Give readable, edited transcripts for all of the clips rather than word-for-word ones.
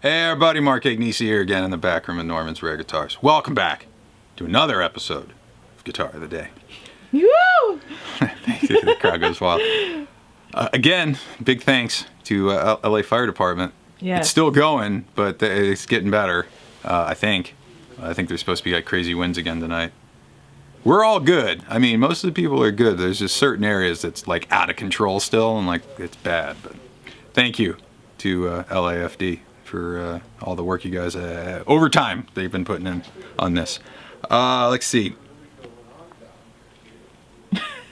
Hey everybody, Mark Agnesi here again in the back room of Norman's Rare Guitars. Welcome back to another episode of Guitar of the Day. Woo! The crowd goes wild. Again, big thanks to LA Fire Department. Yes. It's still going, but it's getting better, I think. I think there's supposed to be like crazy winds again tonight. We're all good. I mean, most of the people are good. There's just certain areas that's like out of control still and like it's bad. But thank you to LAFD for all the work you guys overtime they've been putting in on this. Let's see.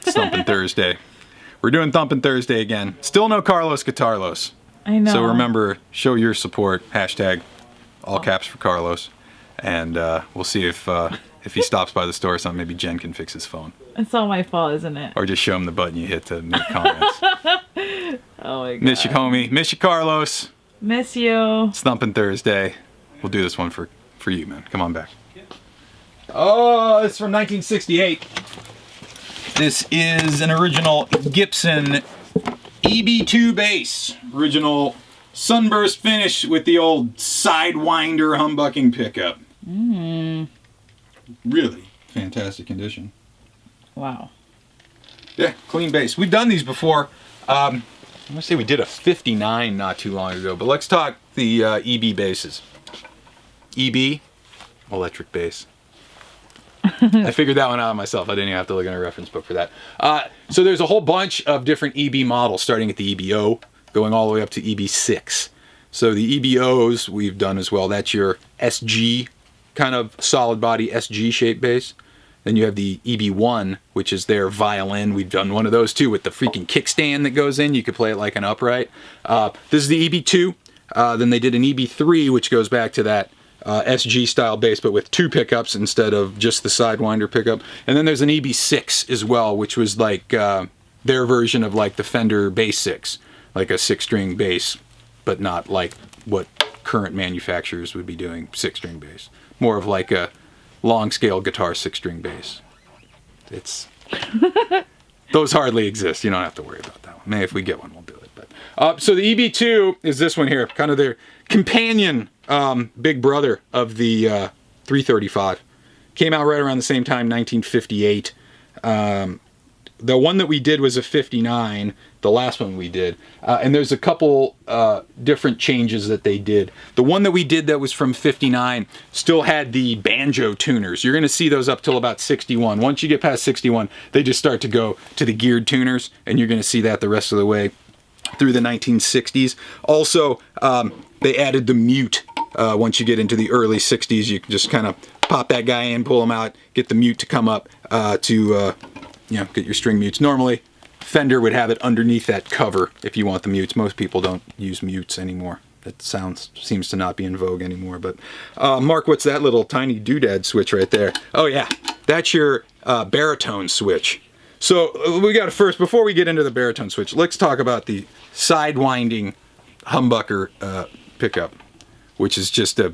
Thumping Thursday. We're doing Thumping Thursday again. Still no Carlos Guitarlos. I know. So remember, show your support. Hashtag all caps for Carlos. And we'll see if he stops by the store or something. Maybe Jen can fix his phone. It's all my fault, isn't it? Or just show him the button you hit to make comments. Oh my god. Miss you, homie. Miss you, Carlos. Miss you. It's Thumping Thursday. We'll do this one for you, man. Come on back. Oh, it's from 1968. This is an original Gibson EB-2 bass. Original Sunburst finish with the old Sidewinder humbucking pickup. Really fantastic condition. Wow. Yeah, clean bass. We've done these before. I'm going to say we did a 59 not too long ago, but let's talk the EB basses. EB, electric bass. I figured that one out myself. I didn't even have to look in a reference book for that. So there's a whole bunch of different EB models, starting at the EB-0, going all the way up to EB-6. So the EB-0s we've done as well. That's your SG, kind of solid body SG shaped bass. Then you have the EB-1, which is their violin. We've done one of those too with the freaking kickstand that goes in. You could play it like an upright. This is the EB-2. Then they did an EB-3, which goes back to that SG style bass, but with two pickups instead of just the Sidewinder pickup. And then there's an EB-6 as well, which was like their version of like the Fender Bass 6, like a 6-string bass, but not like what current manufacturers would be doing 6-string bass. More of like a long scale guitar 6-string bass. It's those hardly exist. You don't have to worry about that one. Maybe if we get one, we'll do it. But so the EB-2 is this one here, kind of their companion big brother of the 335. Came out right around the same time, 1958. The one that we did was a 59, the last one we did. And there's a couple different changes that they did. The one that we did that was from 59 still had the banjo tuners. You're going to see those up till about 61. Once you get past 61, they just start to go to the geared tuners, and you're going to see that the rest of the way through the 1960s. Also, they added the mute. Once you get into the early 60s, you can just kind of pop that guy in, pull him out, get the mute to come up to get your string mutes. Normally, Fender would have it underneath that cover if you want the mutes. Most people don't use mutes anymore. That seems to not be in vogue anymore. But Mark, what's that little tiny doodad switch right there? Oh yeah, that's your baritone switch. So we got to first, before we get into the baritone switch, let's talk about the sidewinding humbucker pickup, which is just a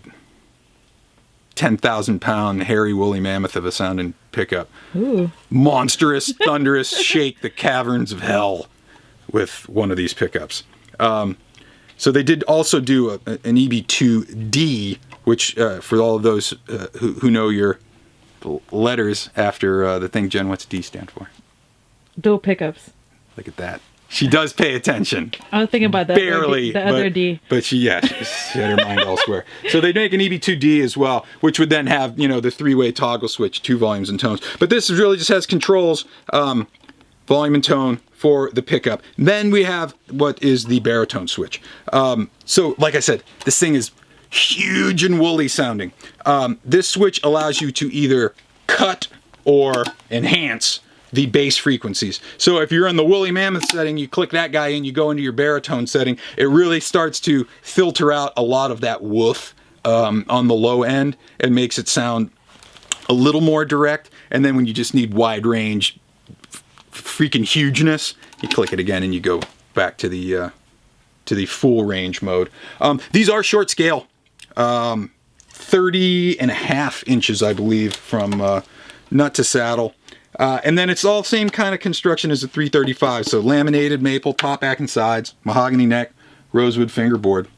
10,000-pound hairy woolly mammoth of a sounding pickup. Ooh. Monstrous, thunderous, shake the caverns of hell with one of these pickups. So they did also do an EB-2D, which for all of those who know your letters after the thing, Jen, what's D stand for? Dual pickups. Look at that. She does pay attention. I was thinking about that. Barely. The other D. But she had her mind elsewhere. So they make an EB-2D as well, which would then have, the 3-way toggle switch, 2 volumes and tones. But this really just has controls, volume and tone for the pickup. Then we have what is the baritone switch. So, like I said, this thing is huge and woolly sounding. This switch allows you to either cut or enhance the bass frequencies. So if you're in the woolly mammoth setting, you click that guy in, you go into your baritone setting, it really starts to filter out a lot of that woof on the low end and makes it sound a little more direct. And then when you just need wide range freaking hugeness, you click it again and you go back to the full range mode. These are short scale, 30.5 inches, I believe, from nut to saddle. And then it's all same kind of construction as a 335. So laminated maple, top, back, and sides, mahogany neck, rosewood fingerboard.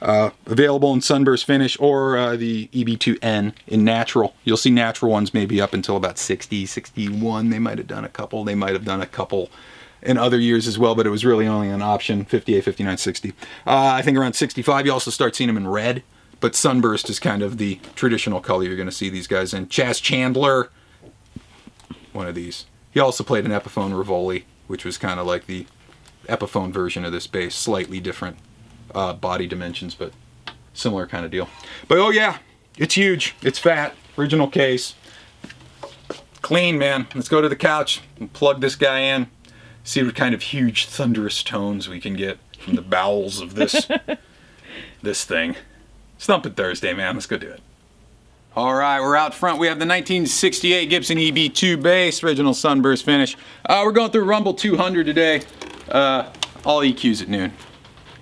Available in Sunburst finish or the EB-2N in natural. You'll see natural ones maybe up until about 60, 61. They might have done a couple. They might have done a couple in other years as well, but it was really only an option, 58, 59, 60. I think around 65 you also start seeing them in red, but Sunburst is kind of the traditional color you're going to see these guys in. Chaz Chandler, one of these. He also played an Epiphone Rivoli, which was kind of like the Epiphone version of this bass, slightly different body dimensions, but similar kind of deal. But oh yeah, it's huge, it's fat, original case, clean, man. Let's go to the couch and plug this guy in, see what kind of huge thunderous tones we can get from the bowels of this this thing. Thumping Thursday, man. Let's go do it. All right, we're out front. We have the 1968 Gibson EB-2 bass, original Sunburst finish. We're going through Rumble 200 today. All EQs at noon.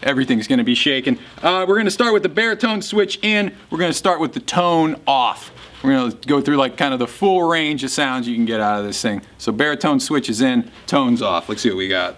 Everything's going to be shaking. We're going to start with the baritone switch in. We're going to start with the tone off. We're going to go through like kind of the full range of sounds you can get out of this thing. So baritone switch is in, tones off. Let's see what we got.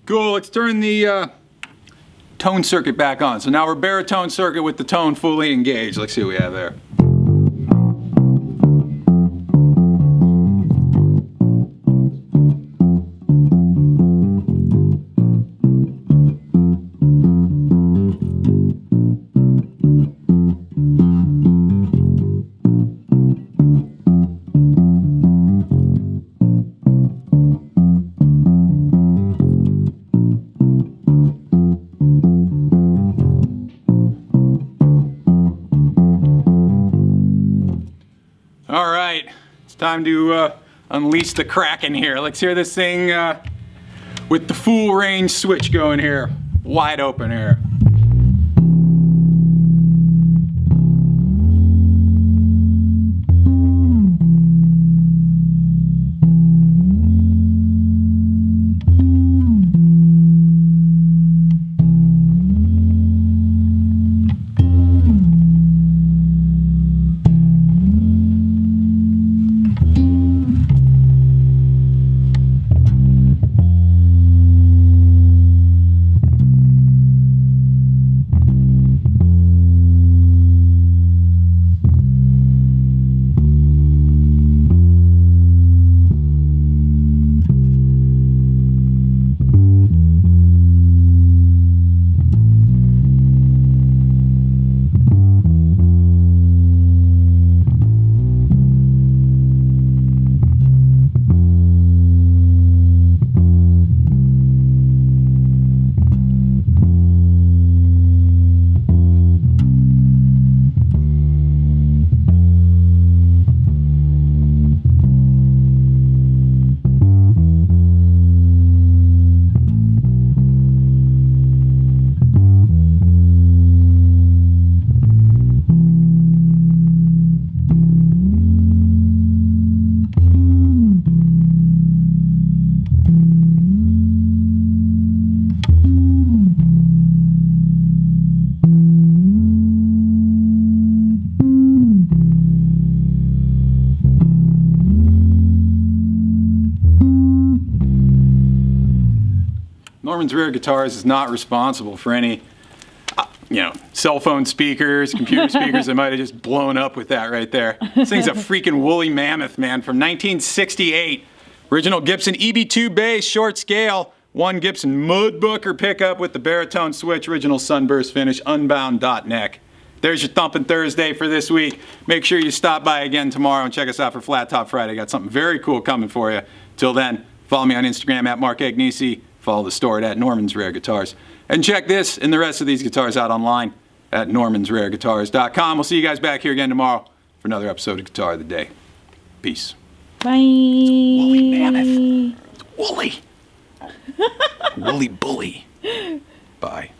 Cool, let's turn the tone circuit back on. So now we're baritone circuit with the tone fully engaged. Let's see what we have there. All right, it's time to unleash the Kraken here. Let's hear this thing with the full range switch going here, wide open here. Norman's Rare Guitars is not responsible for any, cell phone speakers, computer speakers that might have just blown up with that right there. This thing's a freaking woolly mammoth, man, from 1968. Original Gibson EB-2 bass, short scale, one Gibson Mudbooker pickup with the baritone switch, original Sunburst finish, unbound dot neck. There's your Thumping Thursday for this week. Make sure you stop by again tomorrow and check us out for Flat Top Friday. Got something very cool coming for you. Till then, follow me on Instagram at Mark Agnesi. Follow the store at Norman's Rare Guitars. And check this and the rest of these guitars out online at normansrareguitars.com. We'll see you guys back here again tomorrow for another episode of Guitar of the Day. Peace. Bye. Woolly mammoth. Woolly. Woolly bully. Bye.